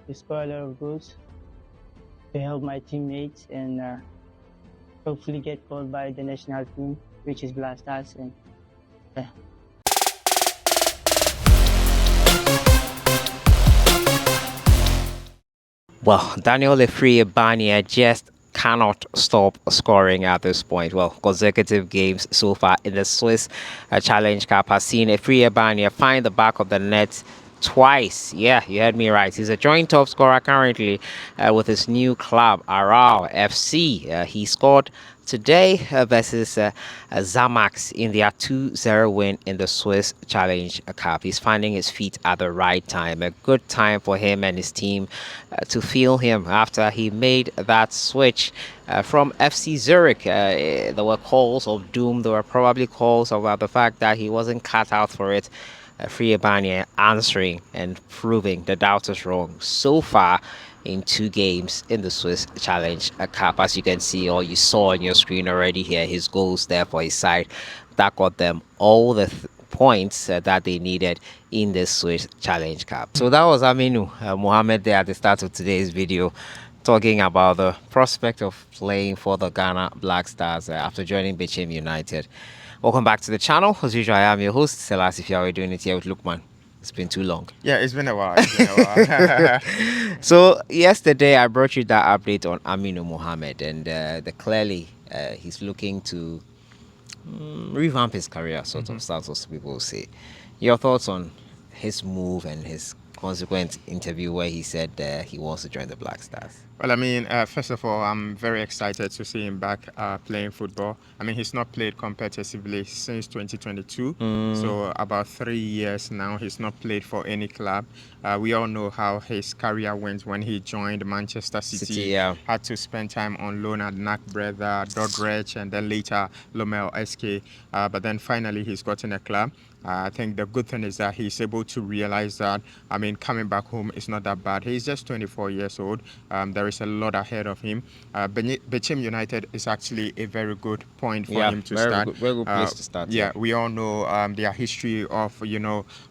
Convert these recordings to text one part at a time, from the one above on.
to score a lot of goals to help my teammates and hopefully get called by the national team, which is Black Stars. And yeah. Well, Daniel Afryie Barnieh just cannot stop scoring at this point. Well, consecutive games so far in the Swiss Challenge Cup has seen Afryie Barnieh find the back of the net twice. Yeah, you heard me right. He's a joint top scorer currently with his new club, Aarau FC. He scored today versus Zamax in their 2-0 win in the Swiss Challenge Cup. He's finding his feet at the right time. A good time for him and his team to feel him after he made that switch from FC Zurich. There were calls of doom. There were probably calls about the fact that he wasn't cut out for it. Afryie Barnieh answering and proving the doubters wrong so far in 2 games in the Swiss Challenge Cup. As you can see, or you saw on your screen already here, his goals there for his side that got them all the points that they needed in the Swiss Challenge Cup. So that was Aminu Mohammed there at the start of today's video, talking about the prospect of playing for the Ghana Black Stars after joining Bechem United. Welcome back to the channel. As usual, I am your host, Sellssi. If you are doing it here with Lukman. It's been too long. Yeah, it's been a while. It's been a while. So yesterday I brought you that update on Aminu Mohammed, and clearly he's looking to revamp his career, sort of start, as people will say. Your thoughts on his move and his consequent interview where he said he wants to join the Black Stars? Well, I mean, first of all, I'm very excited to see him back playing football. I mean, he's not played competitively since 2022. So about 3 years now, he's not played for any club. We all know how his career went when he joined Manchester City. Had to spend time on loan at NAC Brother, Dordrecht, and then later Lomel SK. But then finally, he's gotten a club. I think the good thing is that he's able to realize that, I mean, coming back home is not that bad. He's just 24 years old. There is a lot ahead of him. Bechem United is actually a very good point for him to start. Very good place to start. Yeah, we all know their history of,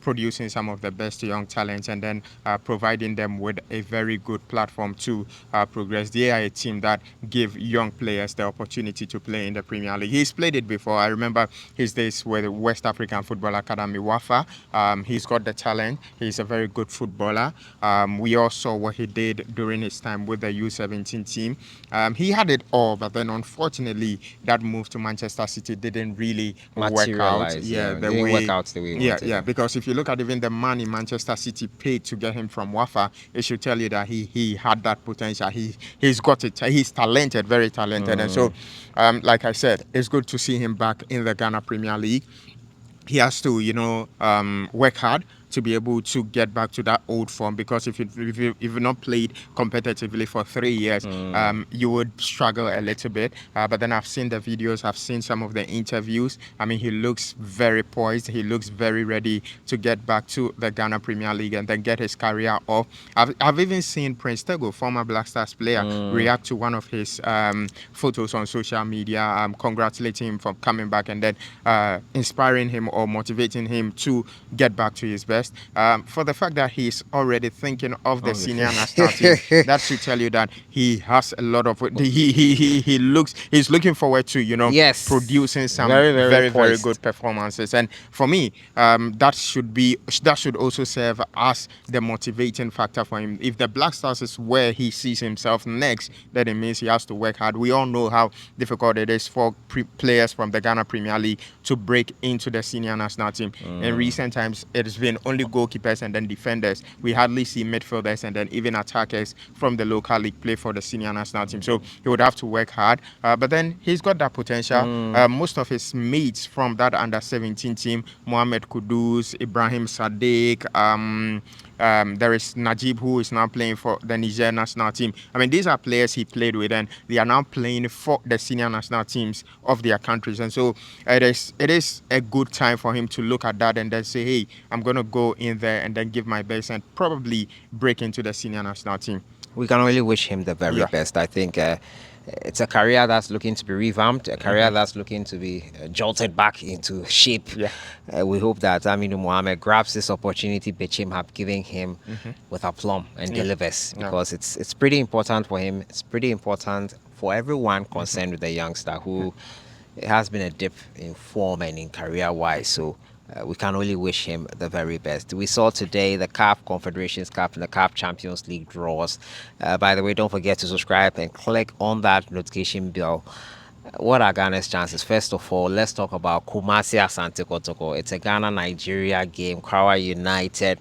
producing some of the best young talents and then providing them with a very good platform to progress. They are a team that give young players the opportunity to play in the Premier League. He's played it before. I remember his days with West African Football Academy, WAFA. He's got the talent. He's a very good footballer. We all saw what he did during his time with the U17 team. He had it all, but then unfortunately that move to Manchester City didn't really work out. Yeah, the way, work out the way he wanted. Yeah, because if you look at even the money Manchester City paid to get him from WAFA, it should tell you that he had that potential. He's got it. He's talented, very talented. And so, like I said, it's good to see him back in the Ghana Premier League. He has to, work hard to be able to get back to that old form, because if you've not played competitively for 3 years, you would struggle a little bit. But then I've seen the videos, I've seen some of the interviews. I mean, he looks very poised. He looks very ready to get back to the Ghana Premier League and then get his career off. I've even seen Prince Tego, former Black Stars player, react to one of his photos on social media, congratulating him for coming back and then inspiring him or motivating him to get back to his best. For the fact that he's already thinking of the senior national team, that should tell you that he has a lot of he's looking forward to producing some very good performances. And for me, that should also serve as the motivating factor for him. If the Black Stars is where he sees himself next, then it means he has to work hard. We all know how difficult it is for players from the Ghana Premier League to break into the senior national team. In recent times, it has been only goalkeepers and then defenders. We hardly see midfielders and then even attackers from the local league play for the senior national team. So he would have to work hard. But then he's got that potential. Most of his mates from that under-17 team, Mohamed Kudus, Ibrahim Sadiq, there is Najib, who is now playing for the Nigerian national team. I mean, these are players he played with, and they are now playing for the senior national teams of their countries. And so it is a good time for him to look at that and then say, hey, I'm going to go in there and then give my best and probably break into the senior national team. We can only wish him the very best. I think it's a career that's looking to be revamped, a career that's looking to be jolted back into shape. Yeah. We hope that Aminu Mohammed grabs this opportunity Bechim have given him with aplomb and Yeah. delivers, Yeah. because it's pretty important for him. It's pretty important for everyone concerned with the youngster who it has been a dip in form and in career wise. So we can only wish him the very best. We saw today the CAF Confederations Cup and the CAF Champions League draws. By the way, don't forget to subscribe and click on that notification bell. What are Ghana's chances? First of all, let's talk about Kumasi Asante Kotoko. It's a Ghana-Nigeria game, Aarau United.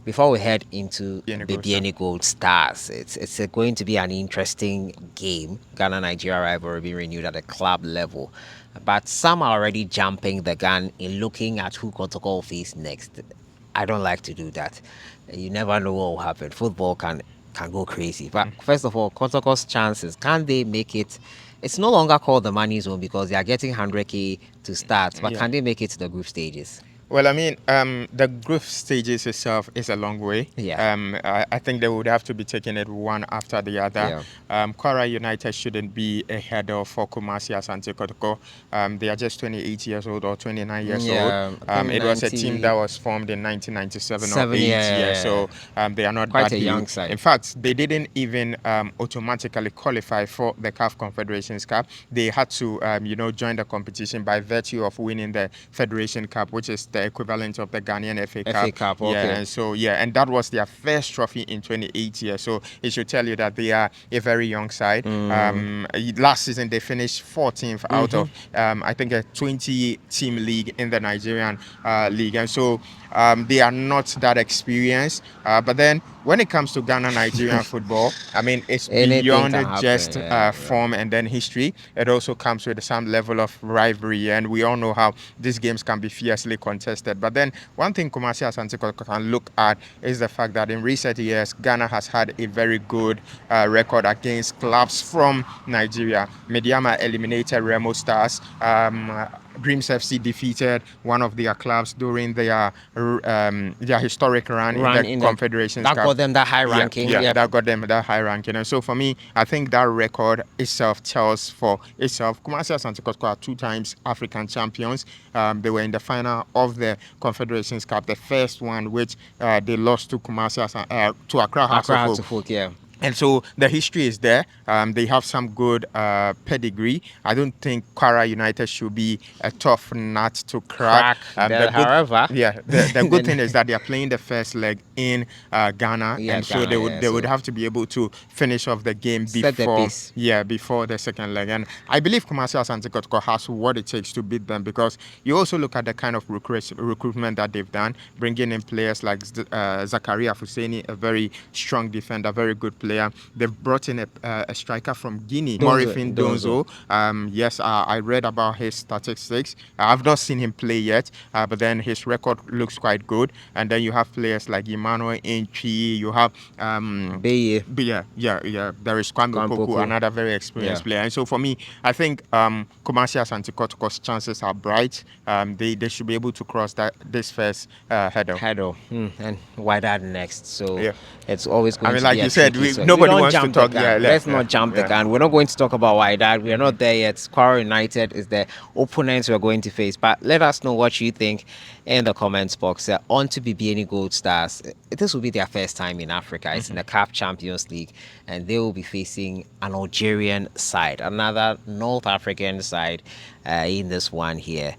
Before we head into BBN Gold Stars, it's going to be an interesting game. Ghana-Nigeria rivalry being renewed at the club level. But some are already jumping the gun in looking at who Kotoko will face next. I don't like to do that. You never know what will happen. Football can go crazy. But first of all, Kotoko's chances, can they make it? It's no longer called the money zone because they are getting 100K to start. But can they make it to the group stages? Well, I mean, the group stages itself is a long way. Yeah. I think they would have to be taking it one after the other. Aarau United shouldn't be ahead of for Kumasi Asante Kotoko. They are just 28 years old or 29 years old. It was a team that was formed in 1997 or 8 years. So they are not quite that a young side. In fact, they didn't even automatically qualify for the CAF Confederations Cup. They had to, join the competition by virtue of winning the Federation Cup, which is the equivalent of the Ghanaian FA Cup. FA Cup, okay. Yeah, and so and that was their first trophy in 28 years. So it should tell you that they are a very young side. Last season they finished 14th out of I think a 20-team league in the Nigerian league, and so they are not that experienced. But then when it comes to Ghana-Nigerian football, I mean, it's beyond just form and then history. It also comes with some level of rivalry, and we all know how these games can be fiercely contested. But then one thing Kumasi Asante Kotoko can look at is the fact that in recent years, Ghana has had a very good record against clubs from Nigeria. Mediama eliminated Remo Stars. Dreams FC defeated one of their clubs during their historic run in the Confederations Cup. That got them that high ranking. Yeah, that got them that high ranking. And so for me, I think that record itself tells for itself. Kumasi Asante Kotoko are 2 times African champions. They were in the final of the Confederations Cup, the first one which they lost to to Accra House of Folk. Yeah. And so the history is there. They have some good pedigree. I don't think Aarau United should be a tough nut to crack. However, the good thing is that they are playing the first leg in Ghana, and so they would have to be able to finish off the game before the second leg. And I believe Kumasi Asante Kotoko has what it takes to beat them, because you also look at the kind of recruitment that they've done, bringing in players like Zakaria Fuseni, a very strong defender, very good player. They've brought in a striker from Guinea, Morifin Donzo. I read about his statistics. I've not seen him play yet, but then his record looks quite good. And then you have players like Emmanuel Enchi. You have there is Kwame Poku, another very experienced player. And so for me, I think Kumasi Asante Kotoko's chances are bright. They should be able to cross this first hurdle. And why that next? So it's always going to be like you said, nobody wants to talk. Let's not jump the gun. We're not going to talk about why that. We're not there yet. Aarau United is the opponents we're going to face. But let us know what you think in the comments box. On to BBN Gold Stars. This will be their first time in Africa. It's in the CAF Champions League, and they will be facing an Algerian side, another North African side in this one here.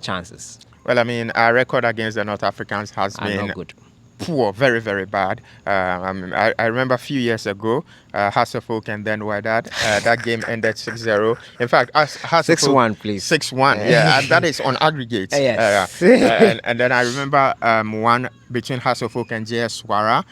Chances? Well, I mean, our record against the North Africans has been not good. Poor, very, very bad. I remember a few years ago, Hasselfolk and then Wydad, that game ended 6-0. In fact, 6-1, please. 6-1, and that is on aggregate. Yes. And then I remember one between Hasselfolk and JS Swara.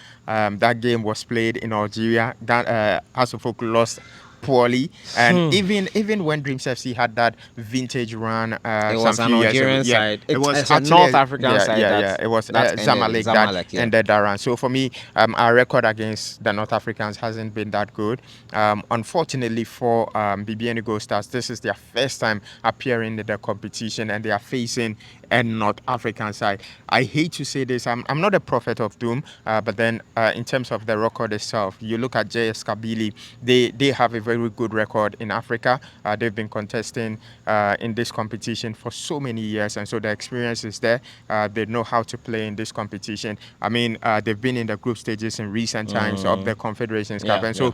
That game was played in Algeria. Hasselfolk lost poorly, and even when Dreams FC had that vintage run, it was an Algerian side. It was a North African side. It was Zamalek that ended that run. So for me, our record against the North Africans hasn't been that good. Unfortunately for BBN Gold Stars, this is their first time appearing in the competition, and they are facing and North African side. I hate to say this, I'm not a prophet of doom, but then in terms of the record itself, you look at JS Kabylie, they have a very good record in Africa. They've been contesting in this competition for so many years, and so the experience is there. They know how to play in this competition. I mean, they've been in the group stages in recent times of the Confederations Cup, and so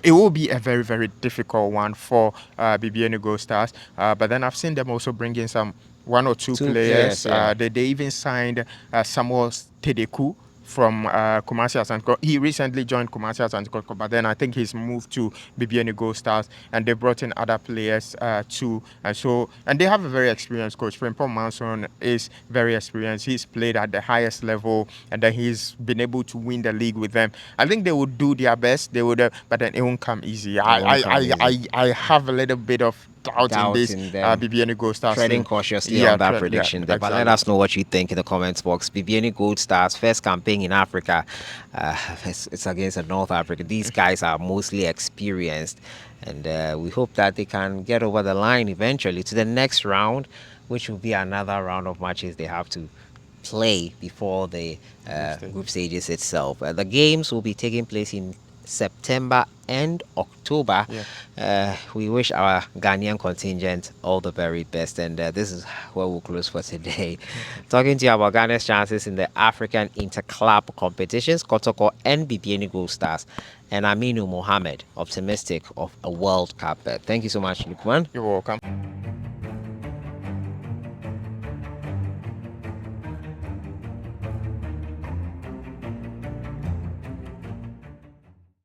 it will be a very, very difficult one for BBN Gold Stars. But then I've seen them also bring in some one or two players. They even signed Samuel Tedeku from Kumasi Asante Kotoko. He recently joined Kumasi Asante Kotoko, but then I think he's moved to BBN Gold Stars, and they brought in other players too. And they have a very experienced coach. Frimpong Manson is very experienced. He's played at the highest level, and then he's been able to win the league with them. I think they would do their best. They would, but then it won't come easy. I have a little bit of doubt in this BBN Gold Stars. Treading cautiously on that prediction there. Exactly. But let us know what you think in the comments box. BBN Gold Stars, first campaign in Africa. It's against North Africa. These guys are mostly experienced, and we hope that they can get over the line eventually to the next round, which will be another round of matches they have to play before the group stages itself. The games will be taking place in September and October. We wish our Ghanaian contingent all the very best, and this is where we'll close for today. Talking to you about Ghana's chances in the African Interclub competitions, Kotoko and BBN Gold Stars, and Aminu Mohammed, optimistic of a World Cup. Thank you so much, Lukman. You're welcome.